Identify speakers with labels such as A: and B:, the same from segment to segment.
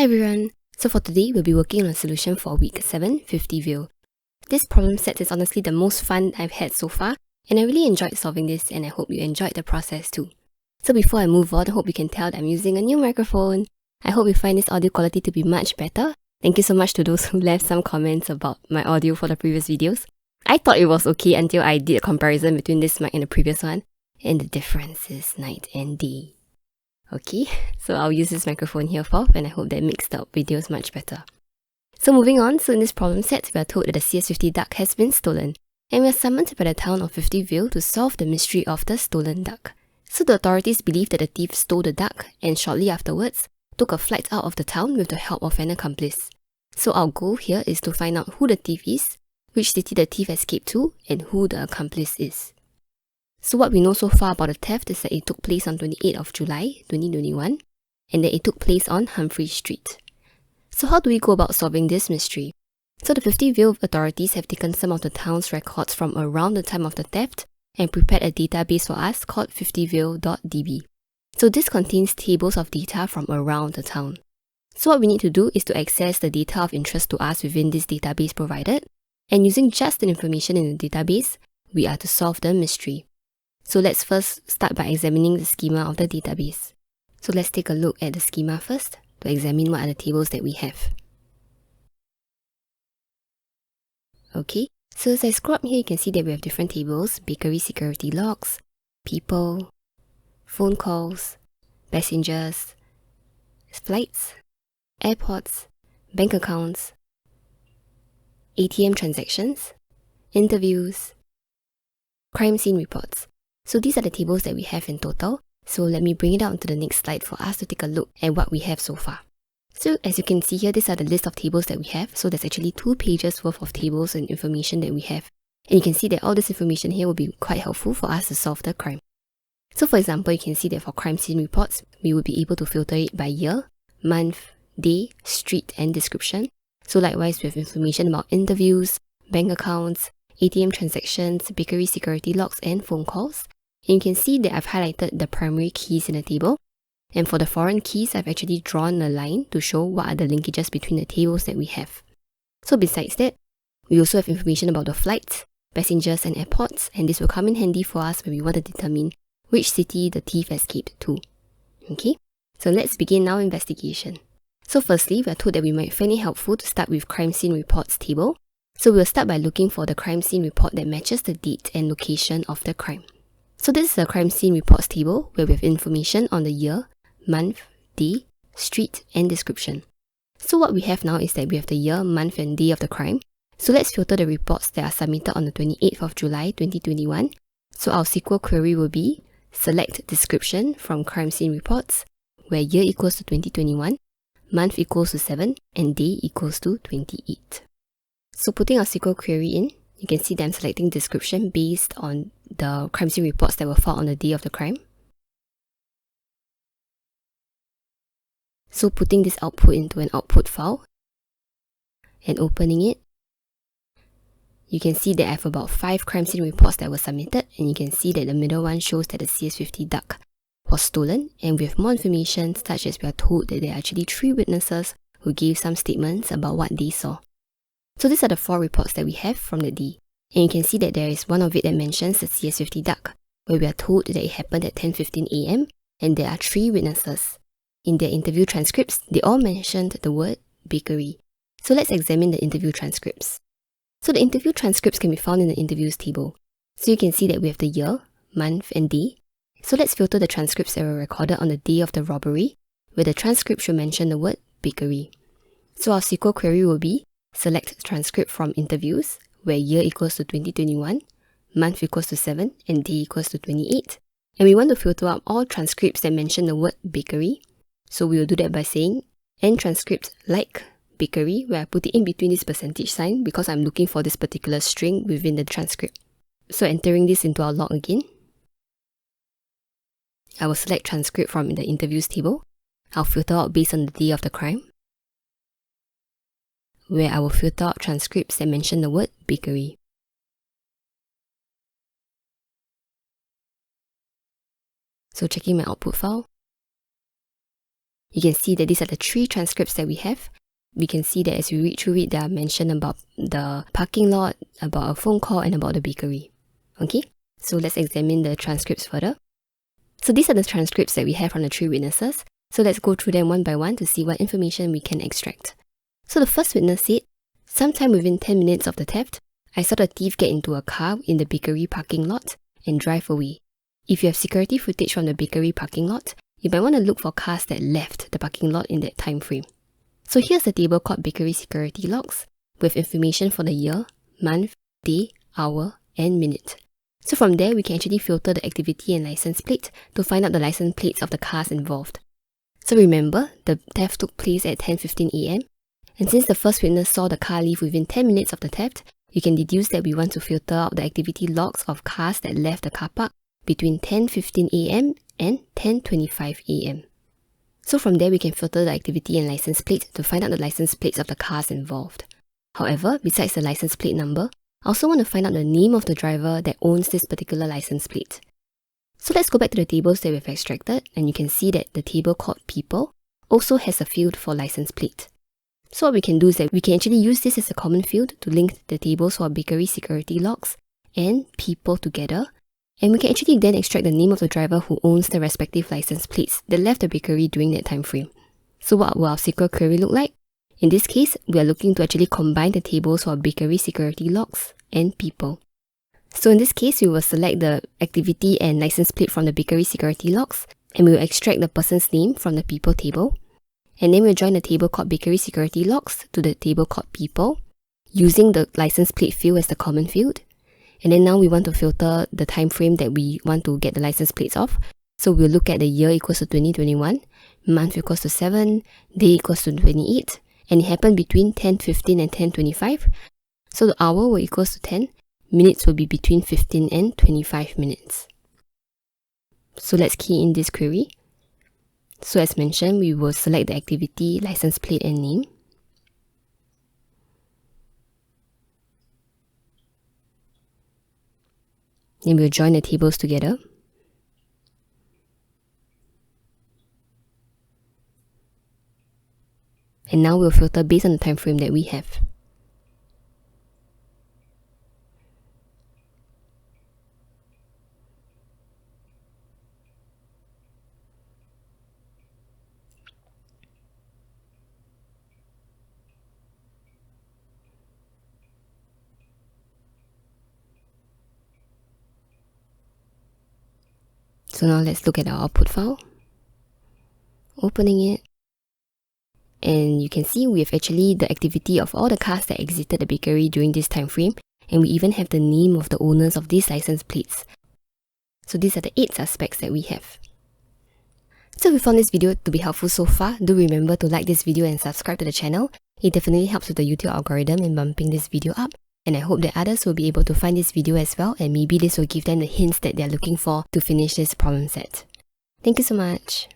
A: everyone! So for today, we'll be working on a solution for week 7, Fiftyville. This problem set is honestly the most fun I've had so far, and I really enjoyed solving this and I hope you enjoyed the process too. So before I move on, I hope you can tell that I'm using a new microphone. I hope you find this audio quality to be much better. Thank you so much to those who left some comments about my audio for the previous videos. I thought it was okay until I did a comparison between this mic and the previous one, and the difference is night and day. Okay, so I'll use this microphone here for, and I hope that makes the videos much better. So moving on, so in this problem set, we are told that the CS50 duck has been stolen, and we are summoned by the town of Fiftyville to solve the mystery of the stolen duck. So the authorities believe that the thief stole the duck, and shortly afterwards, took a flight out of the town with the help of an accomplice. So our goal here is to find out who the thief is, which city the thief escaped to, and who the accomplice is. So what we know so far about the theft is that it took place on 28th of July 2021 and that it took place on Humphrey Street. So how do we go about solving this mystery? So the Fiftyville authorities have taken some of the town's records from around the time of the theft and prepared a database for us called fiftyville.db. So this contains tables of data from around the town. So what we need to do is to access the data of interest to us within this database provided, and using just the information in the database, we are to solve the mystery. So let's first start by examining the schema of the database. So let's take a look at the schema first to examine what are the tables that we have. Okay, so as I scroll up here, you can see that we have different tables: bakery security logs, people, phone calls, passengers, flights, airports, bank accounts, ATM transactions, interviews, crime scene reports. So these are the tables that we have in total. So let me bring it out to the next slide for us to take a look at what we have so far. So as you can see here, these are the list of tables that we have. So there's actually 2 pages worth of tables and information that we have. And you can see that all this information here will be quite helpful for us to solve the crime. So for example, you can see that for crime scene reports, we will be able to filter it by year, month, day, street, and description. So likewise, we have information about interviews, bank accounts, ATM transactions, bakery security logs, and phone calls. And you can see that I've highlighted the primary keys in the table. And for the foreign keys, I've actually drawn a line to show what are the linkages between the tables that we have. So besides that, we also have information about the flights, passengers, and airports, and this will come in handy for us when we want to determine which city the thief escaped to. Okay, so let's begin our investigation. So firstly, we are told that we might find it helpful to start with crime scene reports table. So we'll start by looking for the crime scene report that matches the date and location of the crime. So this is a crime scene reports table where we have information on the year, month, day, street, and description. So what we have now is that we have the year, month, and day of the crime. So let's filter the reports that are submitted on the 28th of July 2021. So our SQL query will be select description from crime scene reports, where year equals to 2021, month equals to 7, and day equals to 28. So putting our SQL query in, you can see that I'm selecting description based on the crime scene reports that were filed on the day of the crime. So putting this output into an output file and opening it, you can see that I have about 5 crime scene reports that were submitted, and you can see that the middle one shows that the CS50 duck was stolen, and we have more information such as we are told that there are actually 3 witnesses who gave some statements about what they saw. So these are the 4 reports that we have from the day, and you can see that there is one of it that mentions the CS50 duck, where we are told that it happened at 10:15 AM, and there are 3 witnesses. In their interview transcripts, they all mentioned the word bakery. So let's examine the interview transcripts. So the interview transcripts can be found in the interviews table. So you can see that we have the year, month, and day. So let's filter the transcripts that were recorded on the day of the robbery, where the transcript should mention the word bakery. So our SQL query will be select transcript from interviews, where year equals to 2021, month equals to 7, and day equals to 28. And we want to filter out all transcripts that mention the word bakery. So we will do that by saying end transcript like bakery, where I put it in between this percentage sign because I'm looking for this particular string within the transcript. So entering this into our log again, I will select transcript from the interviews table. I'll filter out based on the day of the crime, where I will filter out transcripts that mention the word bakery. So checking my output file, you can see that these are the 3 transcripts that we have. We can see that as we read through it, they are mentioned about the parking lot, about a phone call, and about the bakery. Okay, so let's examine the transcripts further. So these are the transcripts that we have from the 3 witnesses. So let's go through them one by one to see what information we can extract. So the first witness said, sometime within 10 minutes of the theft, I saw the thief get into a car in the bakery parking lot and drive away. If you have security footage from the bakery parking lot, you might want to look for cars that left the parking lot in that time frame. So here's the table called Bakery Security Logs with information for the year, month, day, hour, and minute. So from there, we can actually filter the activity and license plate to find out the license plates of the cars involved. So remember, the theft took place at 10:15 AM, and since the first witness saw the car leave within 10 minutes of the theft, you can deduce that we want to filter out the activity logs of cars that left the car park between 10:15 AM and 10:25 AM. So from there, we can filter the activity and license plate to find out the license plates of the cars involved. However, besides the license plate number, I also want to find out the name of the driver that owns this particular license plate. So let's go back to the tables that we've extracted, and you can see that the table called People also has a field for license plate. So what we can do is that we can actually use this as a common field to link the tables for Bakery Security Logs and People together, and we can actually then extract the name of the driver who owns the respective license plates that left the bakery during that time frame. So what will our SQL query look like? In this case, we are looking to actually combine the tables for Bakery Security Logs and People. So in this case, we will select the activity and license plate from the Bakery Security Logs, and we will extract the person's name from the People table, and then we'll join the table called Bakery Security Logs to the table called People, using the license plate field as the common field. And then now we want to filter the time frame that we want to get the license plates of. So we'll look at the year equals to 2021, month equals to 7, day equals to 28, and it happened between 10:15 and 10:25. So the hour will equals to 10, minutes will be between 15 and 25 minutes. So let's key in this query. So as mentioned, we will select the activity, license plate, and name. Then we'll join the tables together. And now we'll filter based on the time frame that we have. So now let's look at our output file. Opening it. And you can see we have actually the activity of all the cars that exited the bakery during this time frame, and we even have the name of the owners of these license plates. So these are the 8 suspects that we have. So if you found this video to be helpful so far, do remember to like this video and subscribe to the channel. It definitely helps with the YouTube algorithm in bumping this video up, and I hope that others will be able to find this video as well, and maybe this will give them the hints that they're looking for to finish this problem set. Thank you so much.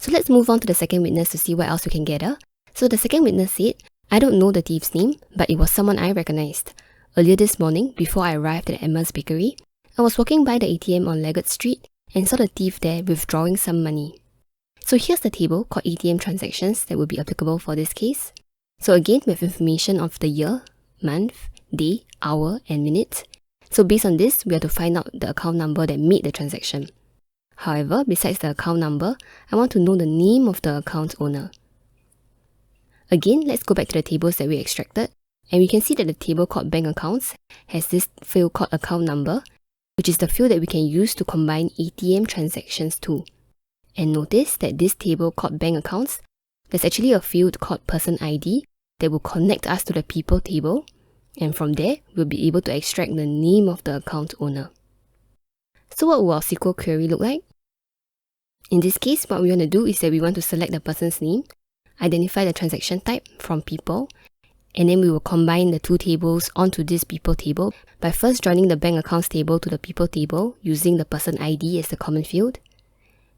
A: So let's move on to the second witness to see what else we can gather. So the second witness said, I don't know the thief's name, but it was someone I recognized. Earlier this morning, before I arrived at Emma's bakery, I was walking by the ATM on Leggett Street and saw the thief there withdrawing some money. So here's the table called ATM transactions that will be applicable for this case. So again, we have information of the year, month, day, hour, and minute. So based on this, we have to find out the account number that made the transaction. However, besides the account number, I want to know the name of the account owner. Again, let's go back to the tables that we extracted, and we can see that the table called Bank Accounts has this field called Account Number, which is the field that we can use to combine ATM transactions too. And notice that this table called Bank Accounts, there's actually a field called Person ID that will connect us to the People table, and from there, we'll be able to extract the name of the account owner. So what will our SQL query look like? In this case, what we want to do is that we want to select the person's name, identify the transaction type from People, and then we will combine the 2 tables onto this People table by first joining the Bank Accounts table to the People table using the Person ID as the common field.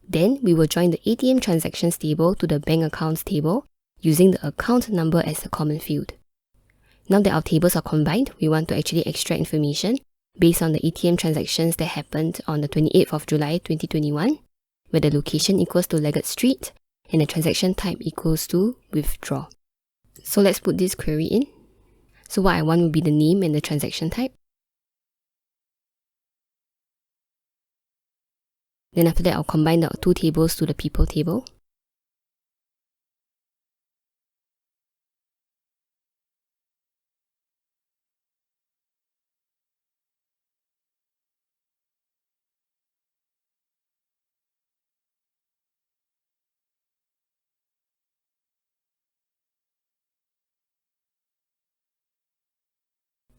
A: Then we will join the ATM Transactions table to the Bank Accounts table using the Account Number as the common field. Now that our tables are combined, we want to actually extract information based on the ATM transactions that happened on the 28th of July 2021, where the location equals to Leggett Street, and the transaction type equals to withdraw. So let's put this query in. So what I want will be the name and the transaction type. Then after that, I'll combine the two tables to the people table.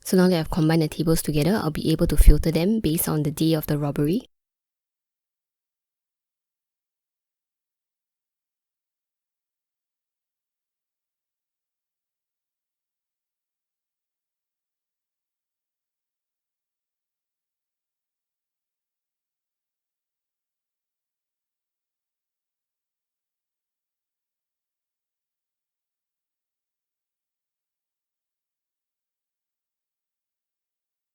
A: So now that I've combined the tables together, I'll be able to filter them based on the day of the robbery.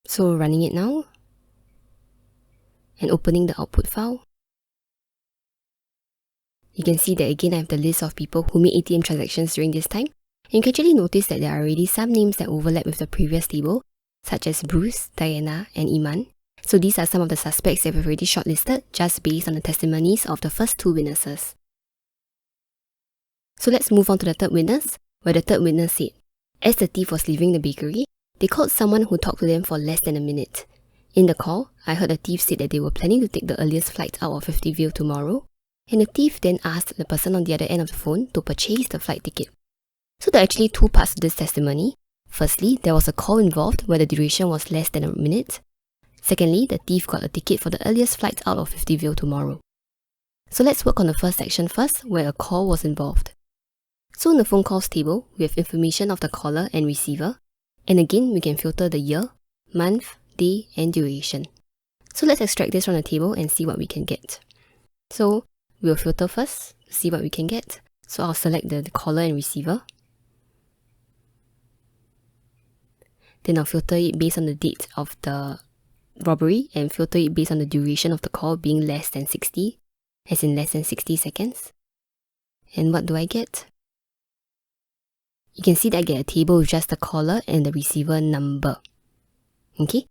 A: So running it now and opening the output file, you can see that again I have the list of people who made ATM transactions during this time. And you can actually notice that there are already some names that overlap with the previous table, such as Bruce, Diana, and Iman. So these are some of the suspects that we've already shortlisted just based on the testimonies of the first two witnesses. So let's move on to the third witness, where the third witness said, as the thief was leaving the bakery, they called someone who talked to them for less than a minute. In the call, I heard the thief say that they were planning to take the earliest flight out of Fiftyville tomorrow, and the thief then asked the person on the other end of the phone to purchase the flight ticket. So there are actually two parts to this testimony. Firstly, there was a call involved where the duration was less than a minute. Secondly, the thief got a ticket for the earliest flight out of Fiftyville tomorrow. So let's work on the first section first, where a call was involved. So in the phone calls table, we have information of the caller and receiver, and again we can filter the year, month, day, and duration. So let's extract this from the table and see what we can get. So we'll filter first, see what we can get. So I'll select the caller and receiver. Then I'll filter it based on the date of the robbery and filter it based on the duration of the call being less than 60, as in less than 60 seconds. And what do I get? You can see that I get a table with just the caller and the receiver number. Okay?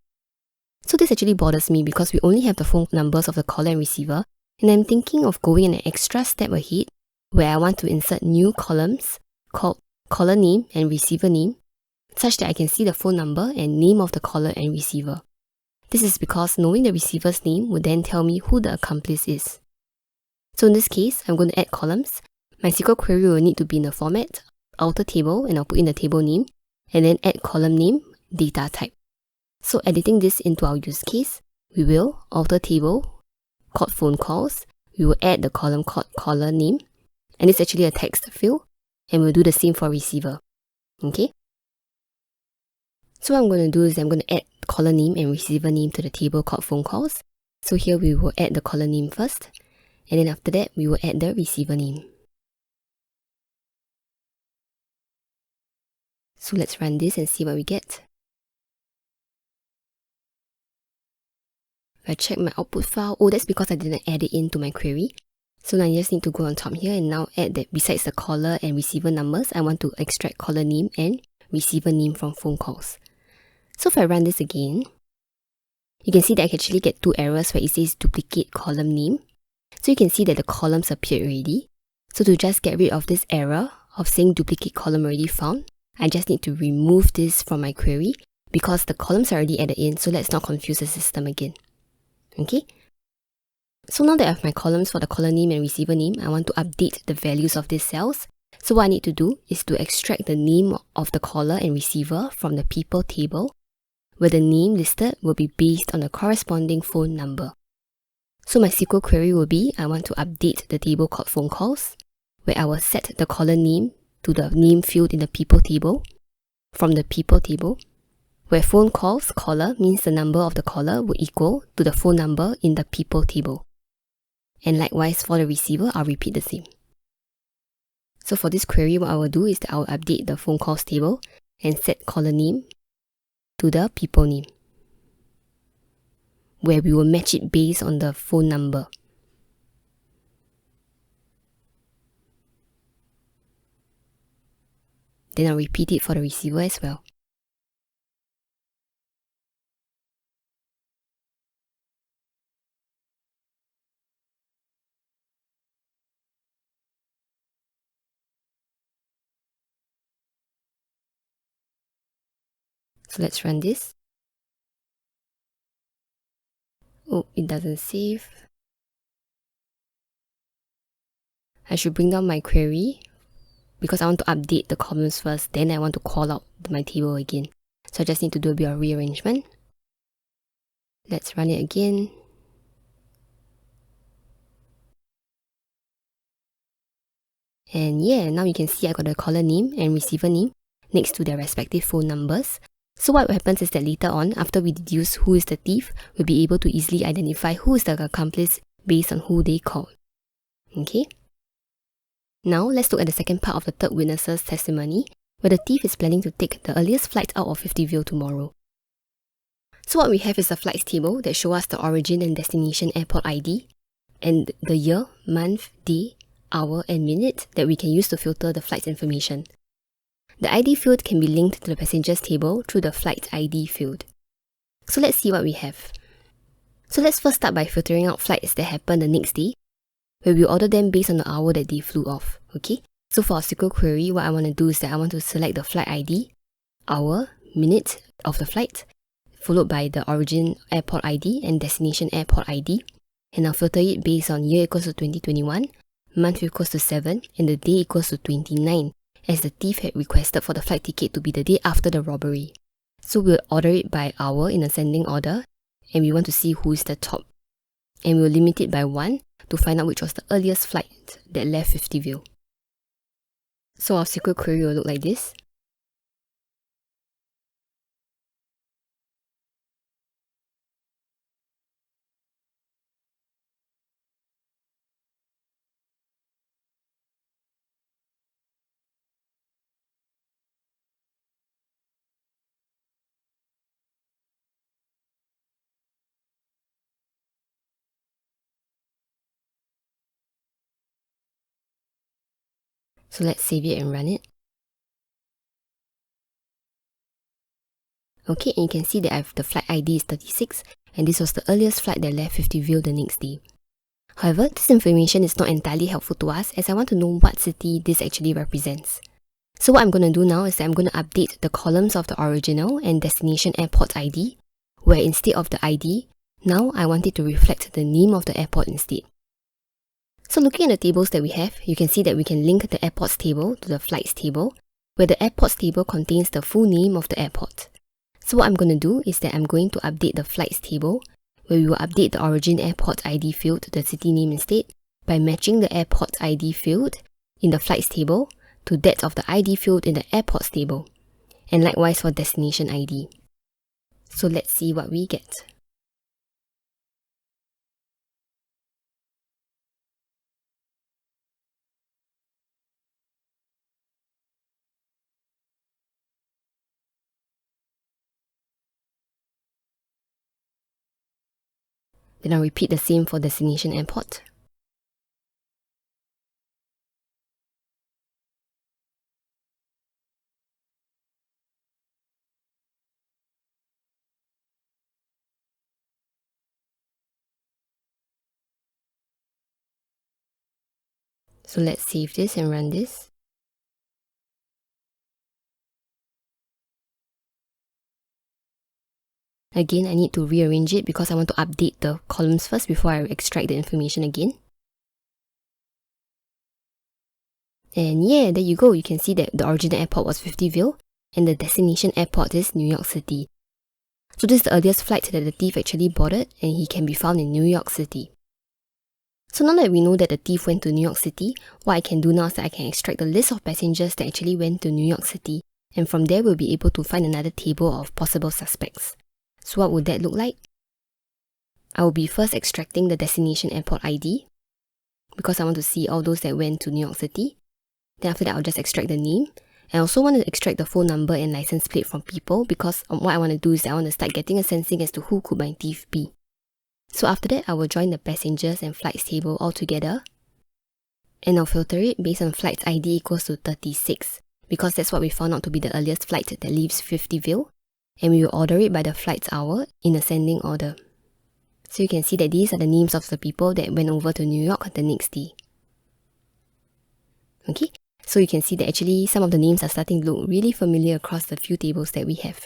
A: So this actually bothers me because we only have the phone numbers of the caller and receiver, and I'm thinking of going an extra step ahead where I want to insert new columns called caller name and receiver name, such that I can see the phone number and name of the caller and receiver. This is because knowing the receiver's name would then tell me who the accomplice is. So in this case, I'm going to add columns. My SQL query will need to be in the format alter table, and I'll put in the table name, and then add column name, data type. So editing this into our use case, we will alter table called phone calls, we will add the column called caller name, and it's actually a text field, and we'll do the same for receiver. Okay? So what I'm going to do is I'm going to add caller name and receiver name to the table called phone calls. So here we will add the caller name first, and then after that we will add the receiver name. So let's run this and see what we get. If I check my output file, oh, that's because I didn't add it into my query. So now I just need to go on top here and now add that besides the caller and receiver numbers, I want to extract caller name and receiver name from phone calls. So if I run this again, you can see that I can actually get two errors where it says duplicate column name. So you can see that the columns appeared already. So to just get rid of this error of saying duplicate column already found, I just need to remove this from my query because the columns are already added in, so let's not confuse the system again. Okay? So now that I have my columns for the caller name and receiver name, I want to update the values of these cells. So what I need to do is to extract the name of the caller and receiver from the people table, where the name listed will be based on the corresponding phone number. So my SQL query will be, I want to update the table called phone calls, where I will set the caller name to the name field in the people table from the people table, where phone calls caller means the number of the caller will equal to the phone number in the people table. And likewise for the receiver, I'll repeat the same. So for this query, what I will do is that I will update the phone calls table and set caller name to the people name, where we will match it based on the phone number. Then I'll repeat it for the receiver as well. So let's run this. Oh, it doesn't save. I should bring down my query because I want to update the columns first, then I want to call out my table again. So I just need to do a bit of rearrangement. Let's run it again. And yeah, now you can see I got the caller name and receiver name next to their respective phone numbers. So what happens is that later on, after we deduce who is the thief, we'll be able to easily identify who is the accomplice based on who they called. Okay? Now let's look at the second part of the third witness's testimony, where the thief is planning to take the earliest flight out of Fiftyville tomorrow. So what we have is a flights table that shows us the origin and destination airport ID, and the year, month, day, hour and minute that we can use to filter the flight's information. The ID field can be linked to the passengers table through the flight ID field. So let's see what we have. So let's first start by filtering out flights that happen the next day, where we order them based on the hour that they flew off. Okay? So for our SQL query, what I want to do is that I want to select the flight ID, hour, minute of the flight, followed by the origin airport ID and destination airport ID, and I'll filter it based on year equals to 2021, month equals to 7, and the day equals to 29, as the thief had requested for the flight ticket to be the day after the robbery. So we'll order it by hour in ascending order, and we want to see who is the top. And we'll limit it by 1 to find out which was the earliest flight that left Fiftyville. So our SQL query will look like this. So let's save it and run it. Okay, and you can see that the flight ID is 36, and this was the earliest flight that left Fiftyville the next day. However, this information is not entirely helpful to us, as I want to know what city this actually represents. So what I'm going to do now is that I'm going to update the columns of the original and destination airport ID, where instead of the ID, now I want it to reflect the name of the airport instead. So looking at the tables that we have, you can see that we can link the airports table to the flights table, where the airports table contains the full name of the airport. So what I'm going to do is that I'm going to update the flights table, where we will update the origin airport ID field to the city name instead, by matching the airport ID field in the flights table to that of the ID field in the airports table, and likewise for destination ID. So let's see what we get. Then I'll repeat the same for destination airport. So let's save this and run this. Again, I need to rearrange it because I want to update the columns first before I extract the information again. And yeah, there you go. You can see that the original airport was Fiftyville and the destination airport is New York City. So this is the earliest flight that the thief actually boarded, and he can be found in New York City. So now that we know that the thief went to New York City, what I can do now is that I can extract the list of passengers that actually went to New York City, and from there we'll be able to find another table of possible suspects. So what would that look like? I will be first extracting the destination airport ID, because I want to see all those that went to New York City. Then after that, I'll just extract the name. I also want to extract the phone number and license plate from people, because what I want to do is that I want to start getting a sensing as to who could my thief be. So after that, I will join the passengers and flights table all together, and I'll filter it based on flights ID equals to 36, because that's what we found out to be the earliest flight that leaves Fiftyville, and we will order it by the flight's hour in ascending order. So you can see that these are the names of the people that went over to New York the next day. Okay, so you can see that actually some of the names are starting to look really familiar across the few tables that we have.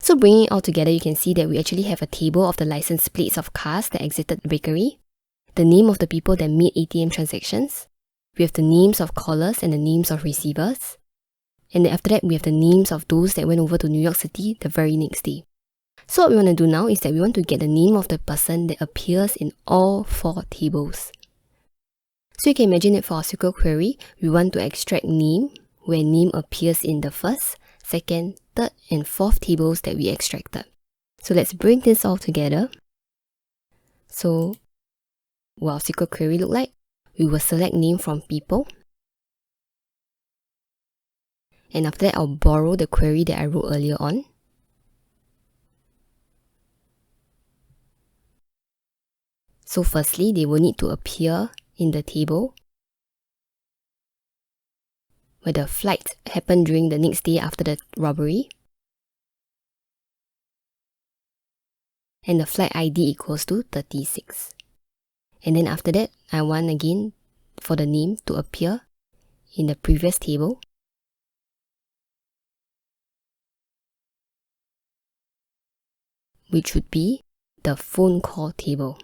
A: So bringing it all together, you can see that we actually have a table of the license plates of cars that exited the bakery, the name of the people that made ATM transactions, we have the names of callers and the names of receivers, and then after that we have the names of those that went over to New York City the very next day. So what we want to do now is that we want to get the name of the person that appears in all 4 tables. So you can imagine that for our SQL query, we want to extract name, where name appears in the first, second, third, and 4th tables that we extracted. So let's bring this all together. So what our SQL query look like? We will select name from people. And after that, I'll borrow the query that I wrote earlier on. So firstly, they will need to appear in the table where the flight happened during the next day after the robbery. And the flight ID equals to 36. And then after that, I want again for the name to appear in the previous table. Which would be the phone call table.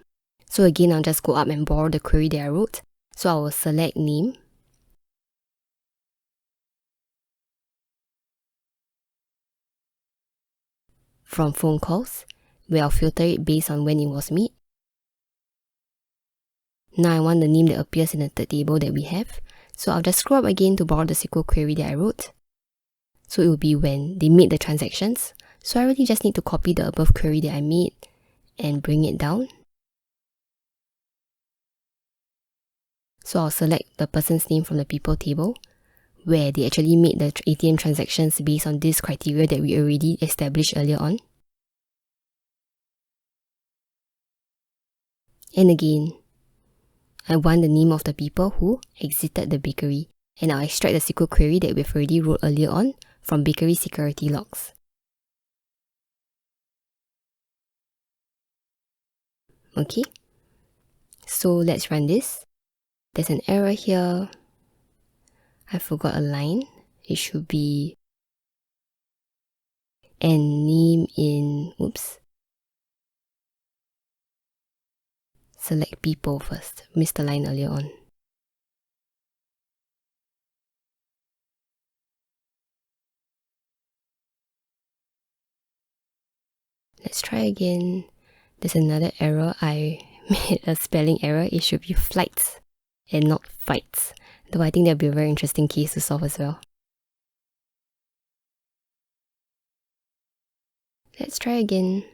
A: So again, I'll just go up and borrow the query that I wrote. So I will select name. From phone calls, where I'll filter it based on when it was made. Now I want the name that appears in the third table that we have. So I'll just scroll up again to borrow the SQL query that I wrote. So it will be when they made the transactions. So I really just need to copy the above query that I made and bring it down. So I'll select the person's name from the people table, where they actually made the ATM transactions based on this criteria that we already established earlier on. And again, I want the name of the people who exited the bakery, and I'll extract the SQL query that we've already wrote earlier on from bakery security logs. Okay, so let's run this. There's an error here. I forgot a line. It should be and name in, oops. Select people first. Missed the line earlier on. Let's try again. There's another error. I made a spelling error. It should be flights and not fights. Though I think that'll be a very interesting case to solve as well. Let's try again.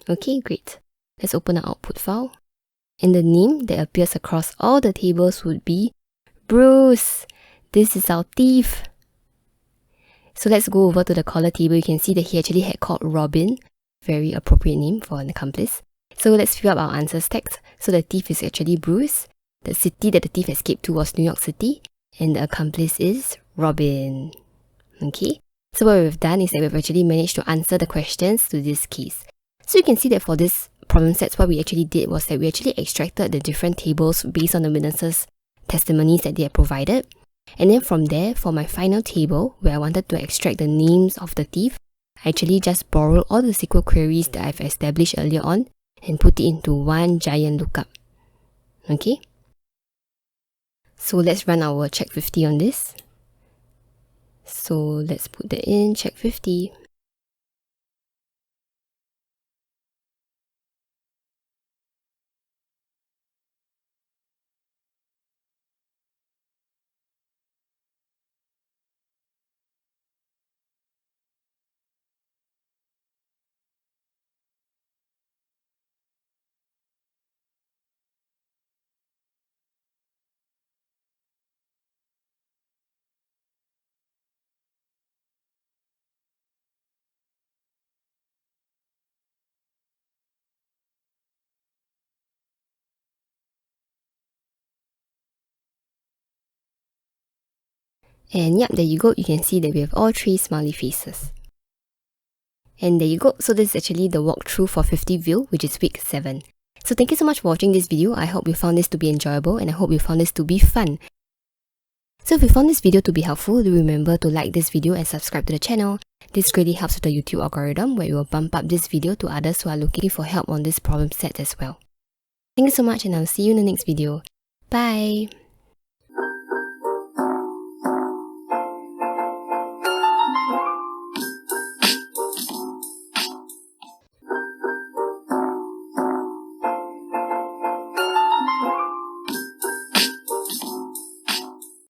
A: Okay, great. Let's open our output file. And the name that appears across all the tables would be Bruce. This is our thief. So let's go over to the caller table. You can see that he actually had called Robin. Very appropriate name for an accomplice. So let's fill up our answers text. So the thief is actually Bruce. The city that the thief escaped to was New York City. And the accomplice is Robin. Okay. So what we've done is that we've actually managed to answer the questions to this case. So you can see that for this problem sets, what we actually did was that we actually extracted the different tables based on the witnesses' testimonies that they had provided. And then from there, for my final table, where I wanted to extract the names of the thief, I actually just borrowed all the SQL queries that I've established earlier on and put it into one giant lookup. Okay? So let's run our check 50 on this. So let's put that in, check 50. And yep, there you go. You can see that we have all 3 smiley faces. And there you go. So this is actually the walkthrough for Fiftyville, which is week 7. So thank you so much for watching this video. I hope you found this to be enjoyable and I hope you found this to be fun. So if you found this video to be helpful, do remember to like this video and subscribe to the channel. This greatly helps with the YouTube algorithm, where it will bump up this video to others who are looking for help on this problem set as well. Thank you so much and I'll see you in the next video. Bye!